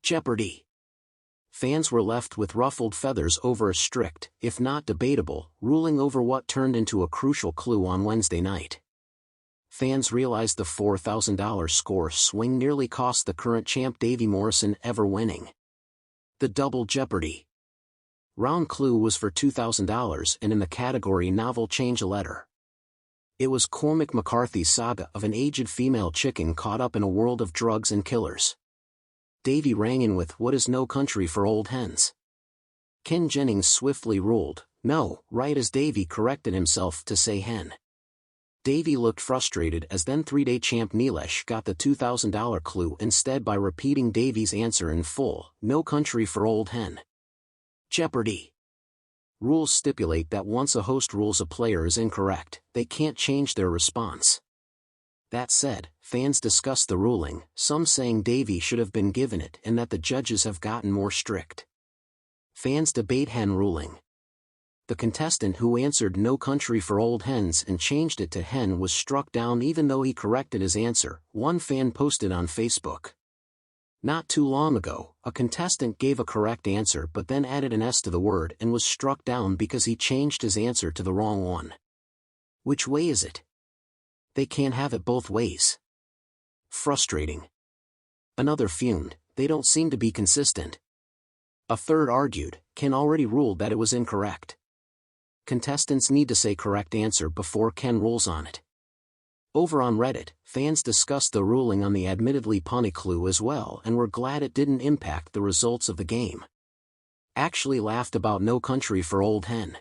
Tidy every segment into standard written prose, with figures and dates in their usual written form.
Jeopardy! Fans were left with ruffled feathers over a strict, if not debatable, ruling over what turned into a crucial clue on Wednesday night. Fans realized the $4,000 score swing nearly cost the current champ Davey Morrison ever winning. The double Jeopardy! Round clue was for $2,000 and in the category Novel Change a Letter. It was Cormac McCarthy's saga of an aged female chicken caught up in a world of drugs and killers. Davey rang in with "What is No Country for Old Hens?" Ken Jennings swiftly ruled, "No," right as Davey corrected himself to say hen. Davey looked frustrated as then three-day champ Nilesh got the $2,000 clue instead by repeating Davey's answer in full, "No country for old hen." Jeopardy! Rules stipulate that once a host rules a player is incorrect, they can't change their response. That said, fans discussed the ruling, some saying Davey should have been given it and that the judges have gotten more strict. Fans debate hen ruling. The contestant who answered "No Country for Old Hens" and changed it to hen was struck down even though he corrected his answer, one fan posted on Facebook. Not too long ago, a contestant gave a correct answer but then added an S to the word and was struck down because he changed his answer to the wrong one. Which way is it? They can't have it both ways. Frustrating. Another fumed, "They don't seem to be consistent." A third argued, "Ken already ruled that it was incorrect. Contestants need to say correct answer before Ken rules on it." Over on Reddit, fans discussed the ruling on the admittedly punny clue as well and were glad it didn't impact the results of the game. Actually laughed about "No Country for Old Hen."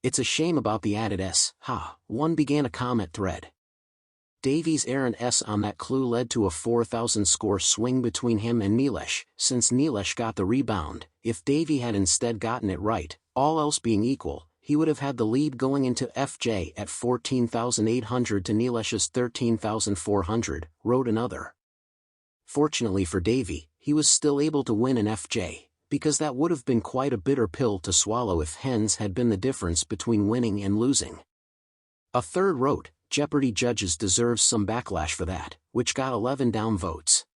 "It's a shame about the added S, ha," one began a comment thread. Davey's errant S on that clue led to a 4,000 score swing between him and Nilesh, since Nilesh got the rebound. If Davey had instead gotten it right, all else being equal, he would have had the lead going into FJ at 14,800 to Nilesh's 13,400, wrote another. Fortunately for Davey, he was still able to win an FJ, because that would have been quite a bitter pill to swallow if hens had been the difference between winning and losing. A third wrote, "Jeopardy judges deserves some backlash for that," which got 11 down votes.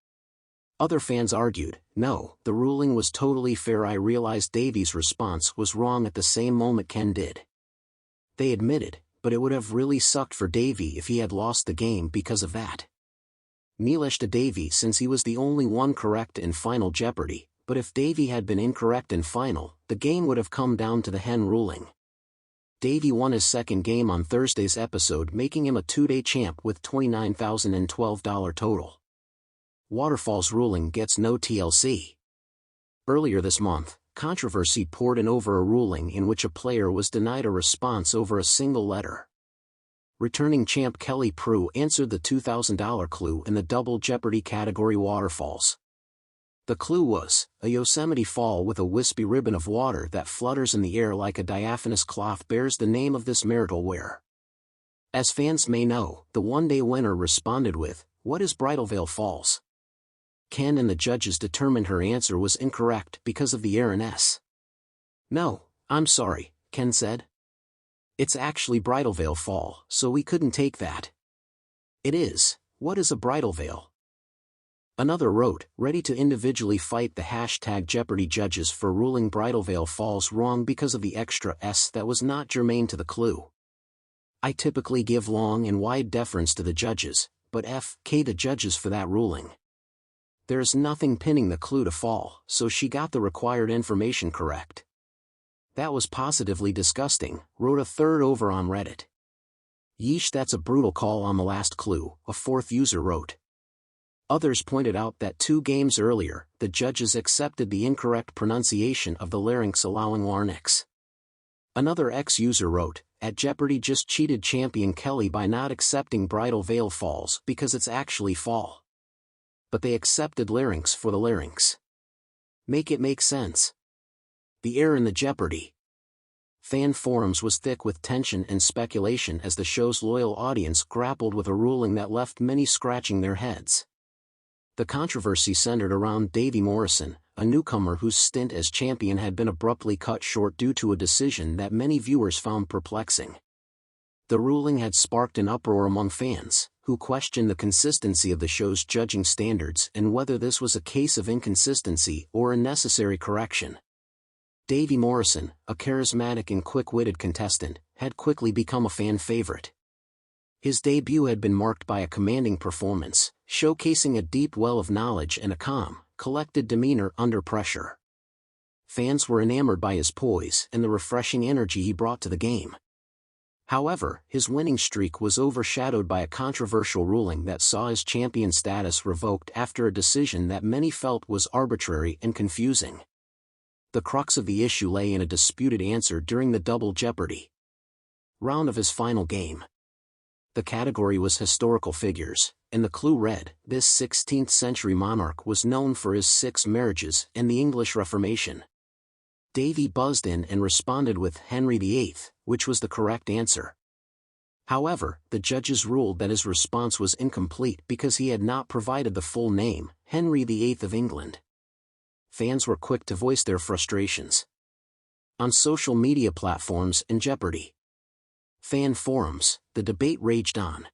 Other fans argued, "No, the ruling was totally fair. I realized Davey's response was wrong at the same moment Ken did." They admitted, but it would have really sucked for Davey if he had lost the game because of that. Nilesh to Davey since he was the only one correct in Final Jeopardy, but if Davey had been incorrect in Final, the game would have come down to the hen ruling. Davey won his second game on Thursday's episode, making him a two-day champ with $29,012 total. Waterfall's ruling gets no TLC. Earlier this month, controversy poured in over a ruling in which a player was denied a response over a single letter. Returning champ Kelly Prue answered the $2,000 clue in the double Jeopardy category Waterfalls. The clue was, "A Yosemite fall with a wispy ribbon of water that flutters in the air like a diaphanous cloth bears the name of this marital wear." As fans may know, the one-day winner responded with, "What is Bridal Veil Falls?" Ken and the judges determined her answer was incorrect because of the errant S. "No, I'm sorry," Ken said. "It's actually Bridal Veil Fall, so we couldn't take that." "It is. What is a bridal veil?" Another wrote, "Ready to individually fight the hashtag Jeopardy judges for ruling Bridal Veil Falls wrong because of the extra S that was not germane to the clue. I typically give long and wide deference to the judges, but F.K. the judges for that ruling. There's nothing pinning the clue to fall, so she got the required information correct. That was positively disgusting," wrote a third over on Reddit. "Yeesh, that's a brutal call on the last clue," a fourth user wrote. Others pointed out that 2 games earlier, the judges accepted the incorrect pronunciation of the larynx, allowing larynx. Another ex-user wrote, "At Jeopardy just cheated champion Kelly by not accepting Bridal Veil Falls because it's actually fall. But they accepted larynx for the larynx. Make it make sense." The error in the Jeopardy! Fan forums was thick with tension and speculation as the show's loyal audience grappled with a ruling that left many scratching their heads. The controversy centered around Davey Morrison, a newcomer whose stint as champion had been abruptly cut short due to a decision that many viewers found perplexing. The ruling had sparked an uproar among fans, who questioned the consistency of the show's judging standards and whether this was a case of inconsistency or a necessary correction. Davey Morrison, a charismatic and quick-witted contestant, had quickly become a fan favorite. His debut had been marked by a commanding performance, showcasing a deep well of knowledge and a calm, collected demeanor under pressure. Fans were enamored by his poise and the refreshing energy he brought to the game. However, his winning streak was overshadowed by a controversial ruling that saw his champion status revoked after a decision that many felt was arbitrary and confusing. The crux of the issue lay in a disputed answer during the double Jeopardy round of his final game. The category was historical figures, and the clue read, "This 16th-century monarch was known for his 6 marriages and the English Reformation." Davey buzzed in and responded with Henry VIII, which was the correct answer. However, the judges ruled that his response was incomplete because he had not provided the full name, Henry VIII of England. Fans were quick to voice their frustrations on social media platforms and Jeopardy fan forums. The debate raged on.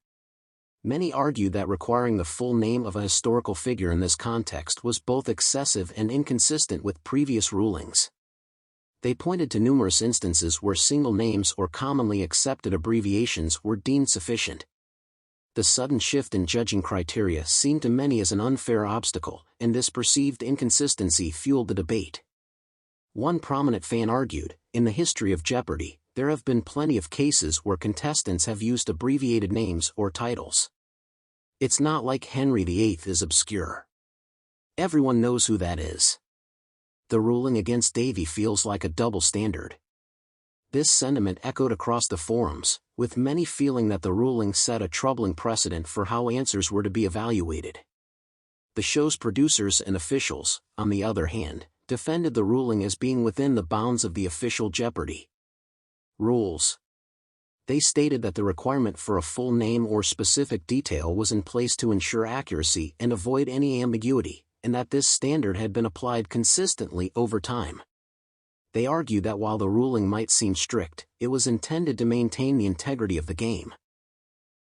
Many argued that requiring the full name of a historical figure in this context was both excessive and inconsistent with previous rulings. They pointed to numerous instances where single names or commonly accepted abbreviations were deemed sufficient. The sudden shift in judging criteria seemed to many as an unfair obstacle, and this perceived inconsistency fueled the debate. One prominent fan argued, "In the history of Jeopardy, there have been plenty of cases where contestants have used abbreviated names or titles. It's not like Henry VIII is obscure. Everyone knows who that is." The ruling against Davey feels like a double standard. This sentiment echoed across the forums, with many feeling that the ruling set a troubling precedent for how answers were to be evaluated. The show's producers and officials, on the other hand, defended the ruling as being within the bounds of the official Jeopardy rules. They stated that the requirement for a full name or specific detail was in place to ensure accuracy and avoid any ambiguity, and that this standard had been applied consistently over time. They argued that while the ruling might seem strict, it was intended to maintain the integrity of the game.